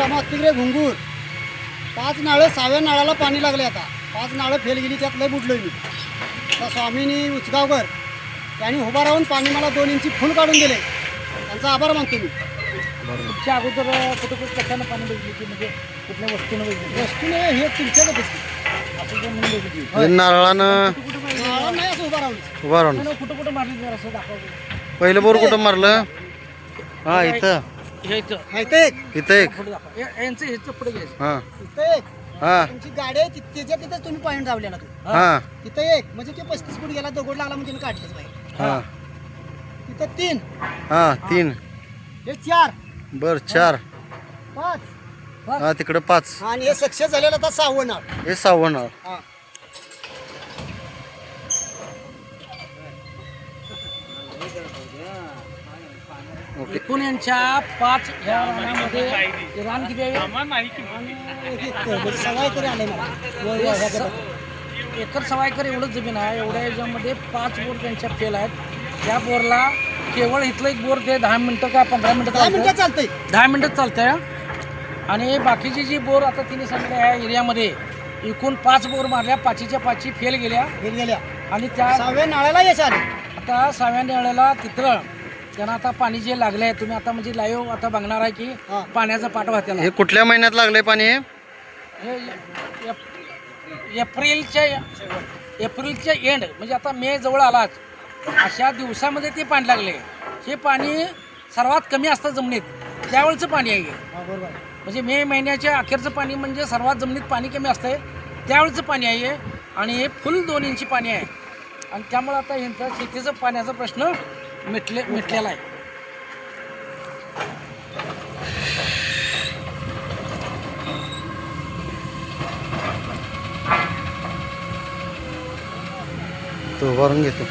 रामातिग्रे घुंगूर 5 नाळं 6व्या नाळाला पाणी लागले. आता 5 नाळं फेल गेली, त्यात लय बुडलोय मी. तर स्वामीनी उचगावकर त्यांनी उभा राहून पाणी मला 2 इंची फुल काढून दिले, त्यांचा आभार मानतो मी. तुमच्या अगोदर कुठं कशानं पाणी बघितली की म्हणजे कुठल्या वस्तूनं बघितली? वस्तूने हे तुमच्याकडे असं जे म्हणून बघितली हे नारळानं नाळं नाही असं उभा राहून. उभा राहून कुठं कुठं मारली जरा असं दाखवा. पहिलं बोर कुठं मारलं? हा इथं हे इथं माहिती एक इथं एक. पुढे दाखवा. यांचं ह्याचं पुढे घ्यायचं. हा तिथं एक हा तुमची गाडी आहे त्याच्या तिथेच तुम्ही पॉईंट लावलेला तो. हा तिथं एक म्हणजे ते 35 फूट गेला, दगड लागला म्हणजे तिने काढलेच पाहिजे. हा तिथं 3, हा 3 हे 4, बर 4 5 हा तिकडं 5 आणि हे सक्सेस झालेलं आता 6वं नाव. हे 6वं नाळ. हा. ओके. एकूण यांच्या 5 ह्या रानामध्ये रान किती आहे? सगळं तरी आलंय मला. एकर 1.25 एकर एवढंच जमीन आहे. एवढ्या याच्यामध्ये 5 बोर त्यांच्या फेल आहेत. त्या बोरला केवळ इथलं एक बोर ते 10 मिनटं का 15 मिनटं 10 मिनिटं चालतंय. 10 मिनटं चालतंय. आणि बाकीची जी बोर आता तिने सांगितलं ह्या एरियामध्ये एकूण 5 बोर मारल्या, 5च्या 5 फेल गेल्या. फेल गेल्या. आणि त्या 6व्या नाळाला यश आले. आता 6व्या नाळ्याला तिथं त्यांना आता पाणी जे लागलं आहे, तुम्ही आता म्हणजे लाईव्ह आता बघणार आहे की हा. पाण्याचा पाठवा त्याला. हे कुठल्या महिन्यात लागले पाणी? हे एप्रिलच्या एंड म्हणजे आता मे जवळ आलाच अशा दिवसामध्ये ते पाणी लागले. हे पाणी सर्वात कमी असतं जमिनीत, त्यावेळचं पाणी आहे हे. हा, बरोबर. म्हणजे मे महिन्याच्या अखेरचं पाणी म्हणजे सर्वात जमिनीत पाणी कमी असतंय त्यावेळचं पाणी आहे हे. आणि हे फुल 2 इंची पाणी आहे. आणि त्यामुळे आता यांचा शेतीचा पाण्याचा प्रश्न मिटलेला आहे. तो उभारून घेतो.